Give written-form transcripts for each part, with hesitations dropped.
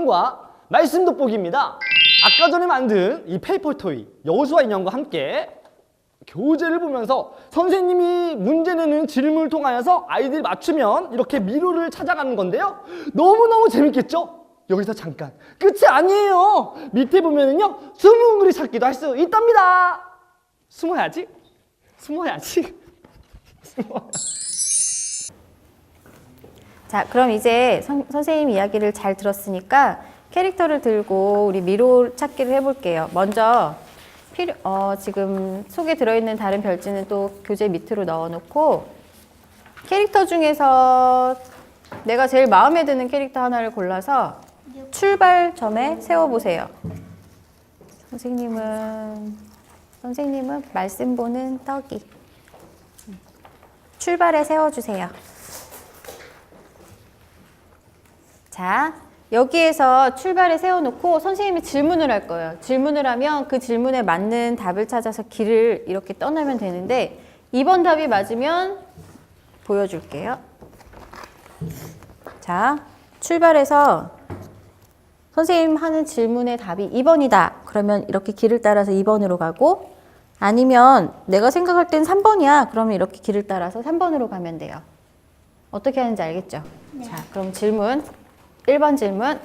촬영과 말씀 돋보기입니다. 아까 전에 만든 이 페이퍼 토이 여호수아 인형과 함께 교재를 보면서 선생님이 문제 내는 질문을 통하여서 아이들이 맞추면 이렇게 미로를 찾아가는 건데요. 너무너무 재밌겠죠? 여기서 잠깐 끝이 아니에요. 밑에 보면은요 숨은 그리 찾기도 할 수 있답니다. 숨어야지. 자, 그럼 이제 선생님 이야기를 잘 들었으니까 캐릭터를 들고 우리 미로 찾기를 해볼게요. 먼저 지금 속에 들어있는 다른 별지는 또 교재 밑으로 넣어놓고 캐릭터 중에서 내가 제일 마음에 드는 캐릭터 하나를 골라서 출발점에 세워보세요. 선생님은 말씀 보는 떡이. 출발에 세워주세요. 자, 여기에서 출발에 세워놓고 선생님이 질문을 할 거예요. 질문을 하면 그 질문에 맞는 답을 찾아서 길을 이렇게 떠나면 되는데 2번 답이 맞으면 보여줄게요. 자, 출발해서 선생님 하는 질문의 답이 2번이다. 그러면 이렇게 길을 따라서 2번으로 가고 아니면 내가 생각할 땐 3번이야. 그러면 이렇게 길을 따라서 3번으로 가면 돼요. 어떻게 하는지 알겠죠? 네. 자, 그럼 질문. 1번 질문.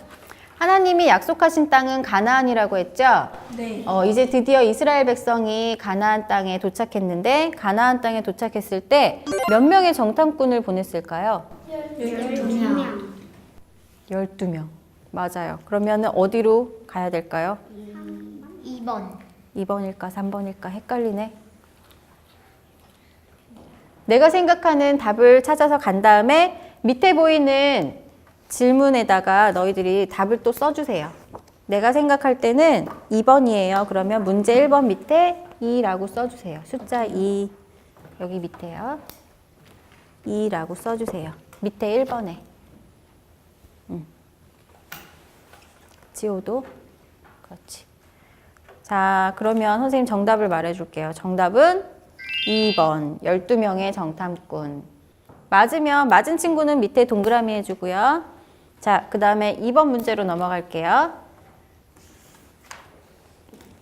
하나님이 약속하신 땅은 가나안이라고 했죠? 네. 이제 드디어 이스라엘 백성이 가나안 땅에 도착했는데 가나안 땅에 도착했을 때 몇 명의 정탐꾼을 보냈을까요? 12명. 12명. 맞아요. 그러면 어디로 가야 될까요? 2번. 2번일까 3번일까 헷갈리네. 내가 생각하는 답을 찾아서 간 다음에 밑에 보이는 질문에다가 너희들이 답을 또 써주세요. 내가 생각할 때는 2번이에요. 그러면 문제 1번 밑에 2라고 써주세요. 숫자 2 여기 밑에요. 2라고 써주세요. 밑에 1번에. 지호도 그렇지. 자, 그러면 선생님 정답을 말해줄게요. 정답은 2번 12명의 정탐꾼. 맞으면 맞은 친구는 밑에 동그라미 해주고요. 자, 그 다음에 2번 문제로 넘어갈게요.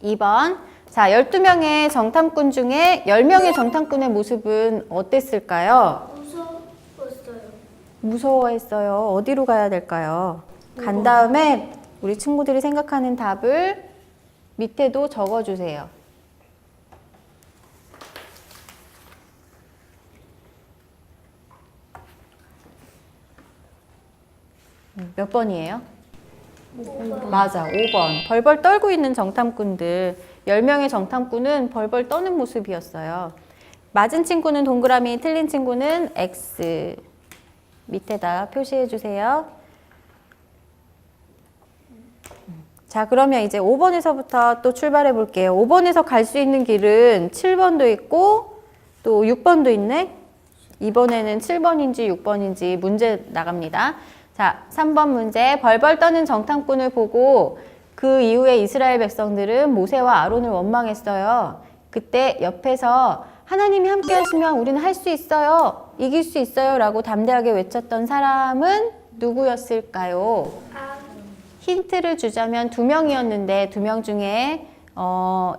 2번. 자, 12명의 정탐꾼 중에 10명의 정탐꾼의 모습은 어땠을까요? 무서워했어요. 어디로 가야 될까요? 간 다음에 우리 친구들이 생각하는 답을 밑에도 적어주세요. 몇 번이에요? 5번. 맞아, 5번. 벌벌 떨고 있는 정탐꾼들. 10명의 정탐꾼은 벌벌 떠는 모습이었어요. 맞은 친구는 동그라미, 틀린 친구는 X. 밑에다 표시해 주세요. 자, 그러면 이제 5번에서부터 또 출발해 볼게요. 5번에서 갈 수 있는 길은 7번도 있고 또 6번도 있네. 이번에는 7번인지 6번인지 문제 나갑니다. 자, 3번 문제. 벌벌 떠는 정탐꾼을 보고 그 이후에 이스라엘 백성들은 모세와 아론을 원망했어요. 그때 옆에서 하나님이 함께 하시면 우리는 할 수 있어요. 이길 수 있어요. 라고 담대하게 외쳤던 사람은 누구였을까요? 힌트를 주자면 2명이었는데 2명 중에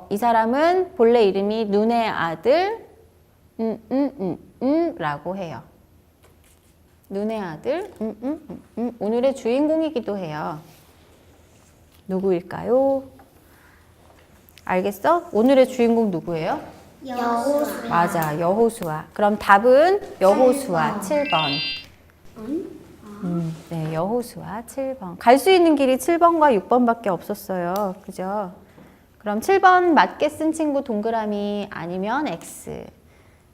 이 사람은 본래 이름이 눈의 아들 라고 해요. 눈의 아들 오늘의 주인공이기도 해요. 누구일까요? 알겠어? 오늘의 주인공 누구예요? 여호수아. 맞아, 여호수아. 그럼 답은 여호수아 7번. 네, 여호수아 7번. 갈 수 있는 길이 7번과 6번밖에 없었어요. 그죠? 그럼 7번 맞게 쓴 친구 동그라미 아니면 X.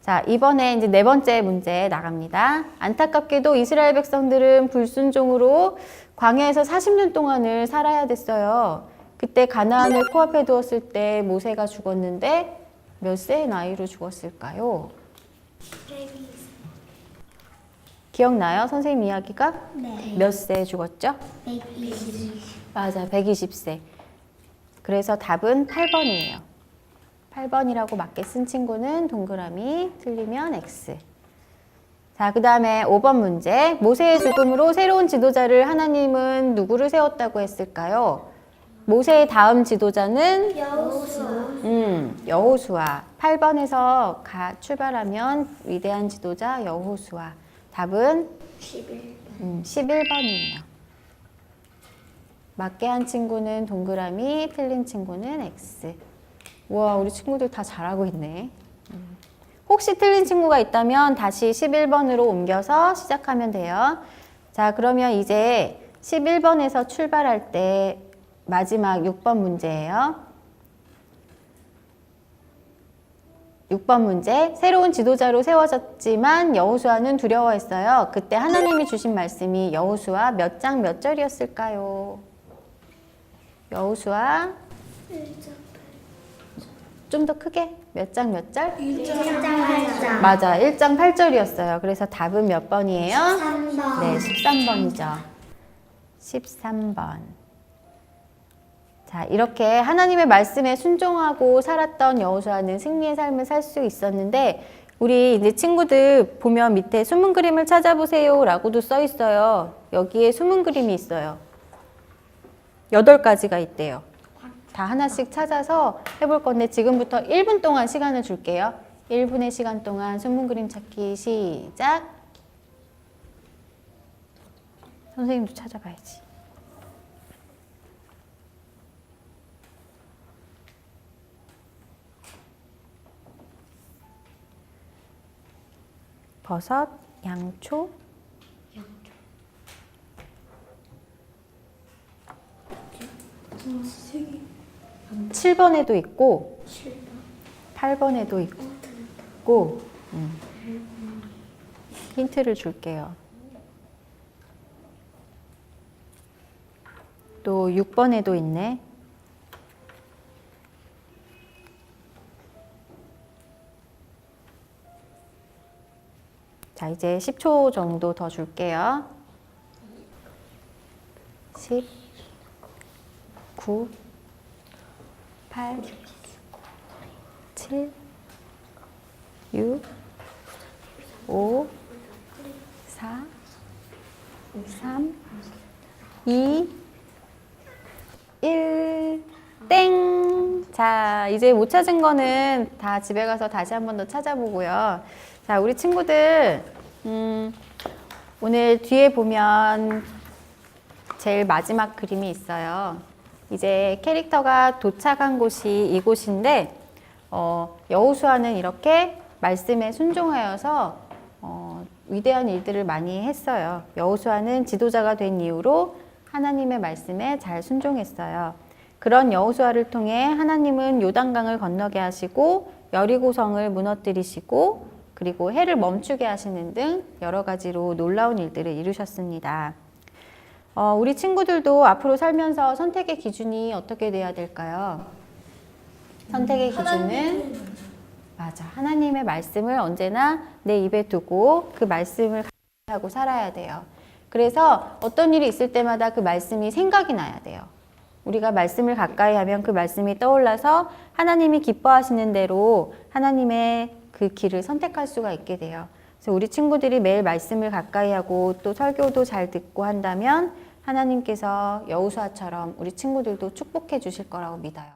자, 이번에 이제 4번째 문제 나갑니다. 안타깝게도 이스라엘 백성들은 불순종으로 광야에서 40년 동안을 살아야 됐어요. 그때 가나안을 코앞에 두었을 때 모세가 죽었는데 몇 세의 나이로 죽었을까요? 기억나요? 선생님 이야기가? 네. 몇 세에 죽었죠? 120. 맞아, 120세. 그래서 답은 8번이에요. 8번이라고 맞게 쓴 친구는 동그라미, 틀리면 X. 자, 그 다음에 5번 문제. 모세의 죽음으로 새로운 지도자를 하나님은 누구를 세웠다고 했을까요? 모세의 다음 지도자는 여호수아. 8번에서 출발하면 위대한 지도자 여호수아. 답은 11번이에요. 맞게 한 친구는 동그라미, 틀린 친구는 X. 우와, 우리 친구들 다 잘하고 있네. 혹시 틀린 친구가 있다면 다시 11번으로 옮겨서 시작하면 돼요. 자, 그러면 이제 11번에서 출발할 때 마지막 6번 문제예요. 6번 문제. 새로운 지도자로 세워졌지만 여호수아는 두려워했어요. 그때 하나님이 주신 말씀이 여호수아 몇 장 몇 절이었을까요? 여호수아 좀 더 크게 몇 장 몇 절? 1장 맞아, 1장 8절이었어요. 그래서 답은 몇 번이에요? 3번. 네, 13번이죠. 13번. 자, 이렇게 하나님의 말씀에 순종하고 살았던 여호수아는 승리의 삶을 살 수 있었는데, 우리 이제 친구들 보면 밑에 숨은 그림을 찾아보세요 라고도 써 있어요. 여기에 숨은 그림이 있어요. 8가지가 있대요. 다 하나씩 찾아서 해볼 건데 지금부터 1분 동안 시간을 줄게요. 1분의 시간 동안 숨은 그림 찾기 시작. 선생님도 찾아봐야지. 버섯, 양초, 7번에도 있고 8번에도 있고 힌트를 줄게요. 또 6번에도 있네. 자, 이제 10초 정도 더 줄게요. 10, 9, 8, 7, 6, 5, 4, 3, 2, 1, 땡! 자, 이제 못 찾은 거는 다 집에 가서 다시 한 번 더 찾아보고요. 자, 우리 친구들, 오늘 뒤에 보면 제일 마지막 그림이 있어요. 이제 캐릭터가 도착한 곳이 이곳인데, 여호수아는 이렇게 말씀에 순종하여서 위대한 일들을 많이 했어요. 여호수아는 지도자가 된 이후로 하나님의 말씀에 잘 순종했어요. 그런 여호수아를 통해 하나님은 요단강을 건너게 하시고 여리고성을 무너뜨리시고 그리고 해를 멈추게 하시는 등 여러 가지로 놀라운 일들을 이루셨습니다. 우리 친구들도 앞으로 살면서 선택의 기준이 어떻게 돼야 될까요? 선택의 기준은 맞아. 하나님의 말씀을 언제나 내 입에 두고 그 말씀을 하고 살아야 돼요. 그래서 어떤 일이 있을 때마다 그 말씀이 생각이 나야 돼요. 우리가 말씀을 가까이 하면 그 말씀이 떠올라서 하나님이 기뻐하시는 대로 하나님의 그 길을 선택할 수가 있게 돼요. 그래서 우리 친구들이 매일 말씀을 가까이 하고 또 설교도 잘 듣고 한다면 하나님께서 여호수아처럼 우리 친구들도 축복해 주실 거라고 믿어요.